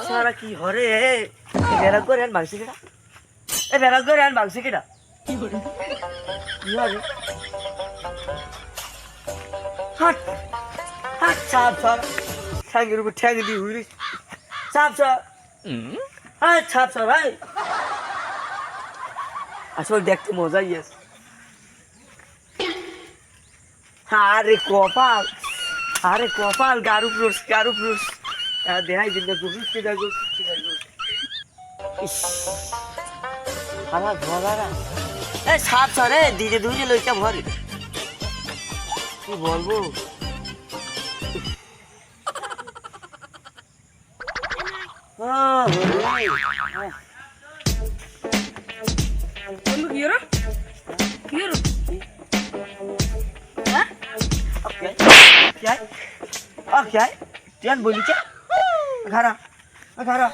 সারা কি হরে বেড়া করে আন ভাগছে কেটা বেড়া করে আন ভাগছে কেটা কি হরে হাট হাট চাপ চাপ ঠ্যাঙ্গের উপর ঠ্যাঙ্গ দিয়ে হুইলি চাপ চাপ হ্যাঁ ছাপ চাপ ভাই আসলে দেখতে মজাই আছে আরে কপাল গারু প্লুস দেখাই দিন গুছিতে দেখো আমার ভরারা এই সাপ সরে দিনে দুইনে লইটা ভরে কি বলবো क्या तुझ्यान बोलीच्या घरा घरा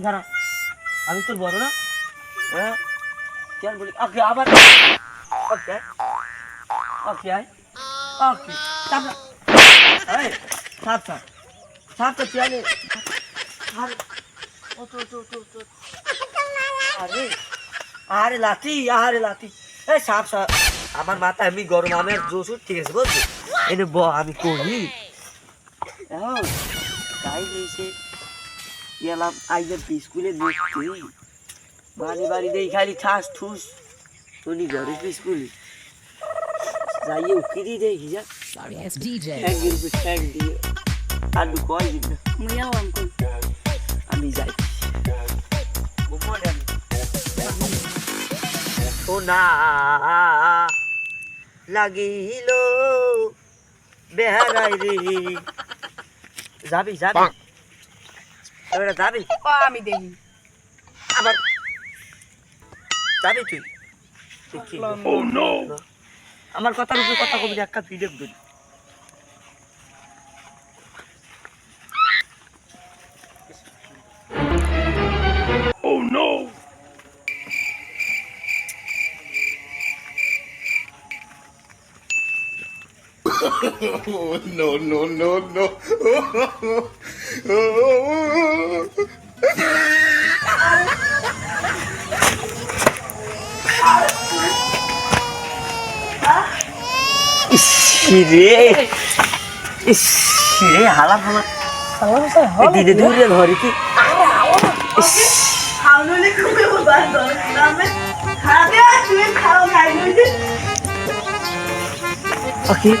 घरा আমি তোর বড় না হ্যাঁ তুই বলি ওকে আবার ওকে ওকে ওকে চাপ এই চাপ চাপ চাপ তো তুই আরে ও তো আরে আরে লাতি এই সাপ সাপ আমার মাথা আমি গরম আমার জোশ ঠিক আছে বুঝছো এনে আমি কহি তাই হয়েছে গেলাম আইজার স্কুলে দেখতে বাড়ি দেই খালি ঠাস ঠুস টনি ঘরে স্কুলে যাইয়ে উকি দিয়ে দেখি যা ঠ্যাং দিয়ে আর কয় দিন আমি যাই ও না লাগিল বেহারাই রে যাবি এবারে যাবি আমি দেখি আবার যাবি তুই আমার কথার উপরে কথা কবি একটা ভিডিও দিবি Oh no! No. রে হালা দিদি দূরে ঘরে কি ওকে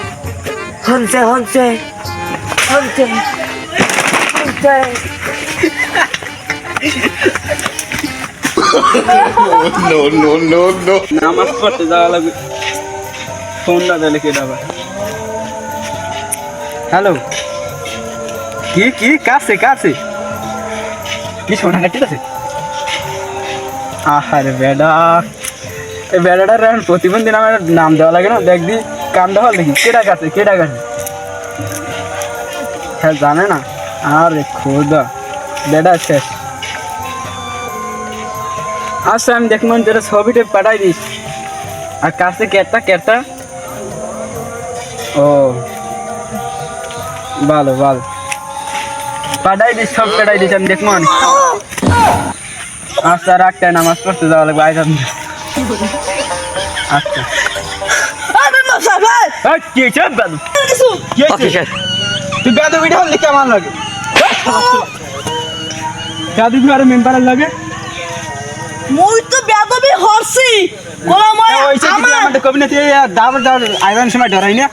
হনছে No. নামাজ পড়তে যাওয়া লাগবে ফোনটা দিলে কে দাবা হ্যালো কি কাছে কি সোনা কাটি আছে আহারে বেডা এই বেডাটার প্রতিবন্ধী নামের নাম দেওয়া লাগে না দেখ দি কাম দেওয়া দেখি কেটা কাছে হ্যাঁ জানে না আরে খোদা বেডা শেষ আচ্ছা আমি দেখবো যেটা ছবিটা পাঠাই দিস আর কাছে কেটটা ও ভালো পাঠাই দিস সব পাঠাই দিস আমি দেখবো আচ্ছা রাখটাই নামাজ পড়তে যাওয়া লাগবে আইসাম আচ্ছা তুই গাদু ভিডিও হলে কেমন লাগে গাদু ভিডিও মেম্বারের লাগে মুই তো বেদবি হরছি কোলা মই আমার কবি না তুই দাবার আইবান সময় ডরাই না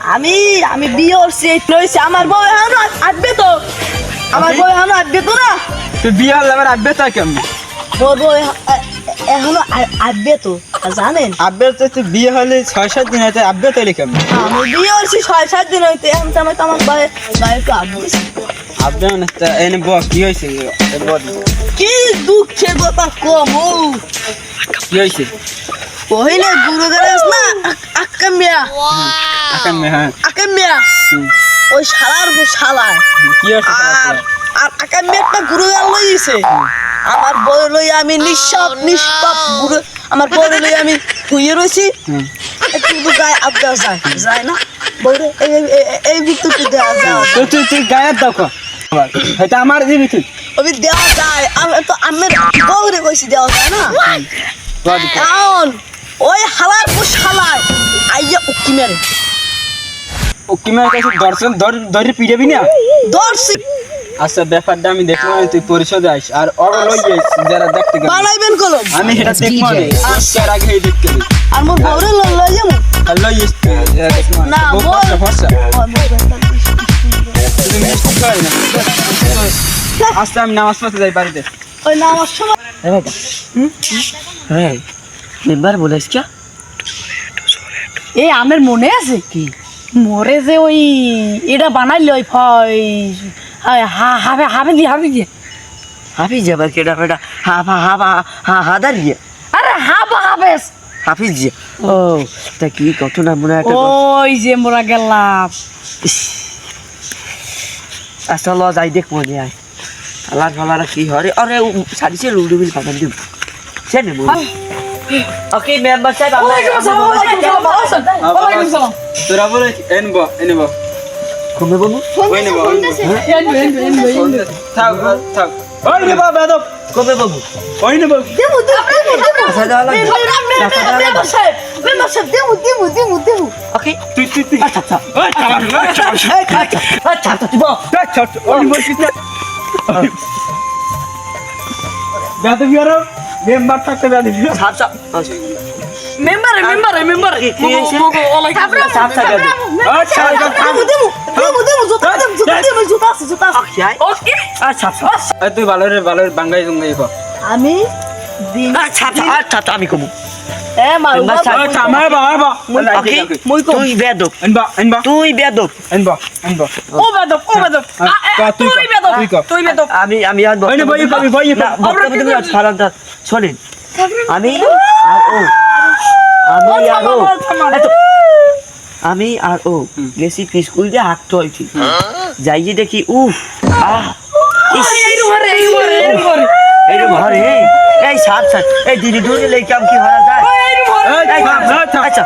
আমি বিয়ে হরছি এই নইছে আমার বউ এখনো আসবে তো আমার বউ এখনো আসবে তো না তুই বিয়ে হলে আমার আসবে তা কেমন মোর বউ এখনো আসবে তো জানেন আব্বের তো তুই বিয়ে হলে 6-7 দিন হইতে আব্বে তো কেমন আমি বিয়ে হরছি 6-7 দিন হইতে এখন তো আমার গায়ে তো আসবে আব্বে না এনে বউ কি হইছে কি দুঃখের কথা কম কি হইছে কহিলে গুরু গেলেস না আক্কা মিয়া আক্কা মিয়া ওই শালায় কি হইছে আর আক্কা মিয়া একটা গুরু গেল লইছে আমার বউ লই আমি নিষ্পাপ গুরু আমার বউ লই আমি শুয়ে রইছি একটু গায়ে আবদা যায় না বউরে এই ভিতরতে দেয়া যায় তুই গায়ে দাও হয়তো আমার দিবি তুই ওই দেওয়া যায় আমি তো আমার বউরে কইছি দেওয়া যায় না এখন ওই হালার পুষ হালায় আইয়া উকি মেরে ও কি মার কাছে দর্শন ধরে পিড়াবি না দর্শি আচ্ছা ব্যাপারটা আমি দেখলাম তুই পরিষদে আইস আর অর্ডার লই যাইস যারা দেখতে গেল বানাইবেন কলম আমি এটা দেখবো না আসার আগে দেখতে দিই আর মোর বউরে লই যাবো আর লই যাইস না, মোর- ফসা তুই মিষ্টি খাই না আচ্ছা আমি নামাজ পড়তে যাই বাড়িতে ওই না আমার সময় হ্যাঁ মেম্বার বলেছ কি এই আমার মনে আছে কি মরে যে ওই এটা বানাইলে ওই হাবে দিয়ে হাফিজ যাবার কেডা বেটা হাদার গিয়ে আরে হাবেস হাফিজ জিয়া ও তা কি কত না মনে একটা ওই যে মোরা গেলাম আচ্ছা ল যাই দেখ মনে আয় আল্লাহ ভালারা কি হরে আরে সারিছে রুডুবিল পাঠান দিব সেনে মনে ওকে মেম্বার সাহেব তোরা বলে এনেব কমে বাবু ওই নেব থাক থাক ওই নেব বেদব কমে বাবু ওই নেব আচ্ছা যাওয়া লাগবে ওকে তুই আচ্ছা আচ্ছা ওই আচ্ছা আচ্ছা তুই বল ওই বসিস না বেদব ইয়ারো মেম্বার থাকতে বেদব সাপ সাপ মেম্বার কি হয়েছে সাপ সাপ আচ্ছা ওকে আচ্ছা আচ্ছা তুই ভালো বাঙ্গাই জঙ্গাই কর আমি দিন আচ্ছা আচ্ছা আমি কমু এ মারুবা আচ্ছা আমার বাবা ওকে তুই বেদব এনবা তুই বেদব এনবা ও বেদব তুই বেদব আমি আর ওই নেব এই কবি ভাই না বক্তব্য তুমি ফালান্তা শোনেন আমি আর ও এতো, আমি আর ও গেছি স্কুল দিয়ে হাঁটতে হয়েছি যাইয়ে দেখি এইরকম হরে এই সাপ সাপ এই দিদি দূরে লেগে কাম কি হরা যায় আচ্ছা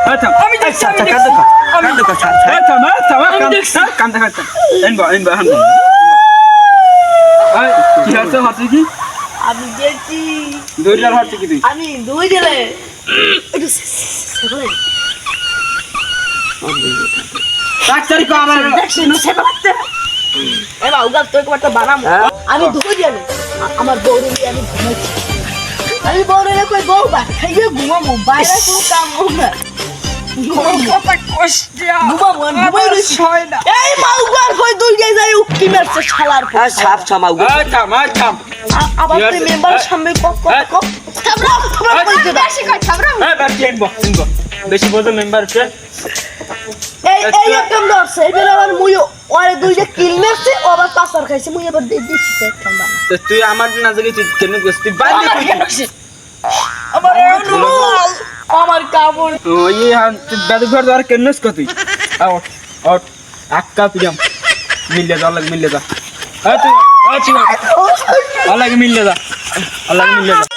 আচ্ছা কান্দো কা সাপ সাপ আমি গেছি কি আমি দুই দিলে আমি দুই দিলে আমার বউরে নিয়ে আমি ঘুমাচ্ছি আমি বউরে কই বউ বা খাইয়ে ঘুমাবো বাইরে কোনো কাম করব না এই মাউগার কই দুই যায় উকি মারছে শালার সাপ ছামাও আবার তুই মেম্বার সামনে কক থাবরা কইতে দাও বেশি বলতো মেম্বার এই একদম ধরছে এবার আমার মুই ওরে দুইটা কিল মারছে ও আবার পাসার খাইছে মুই আবার দিচ্ছি একদম বানা তুই আমার না জানি তুই কেন গস্তি বাড়ি আমার কাপড় ওই দাদু ঘর আর কেন তুই আউট আউট আক্কা পিজাম মিলে যা মিলে যা তুই আলাগ মিলে যা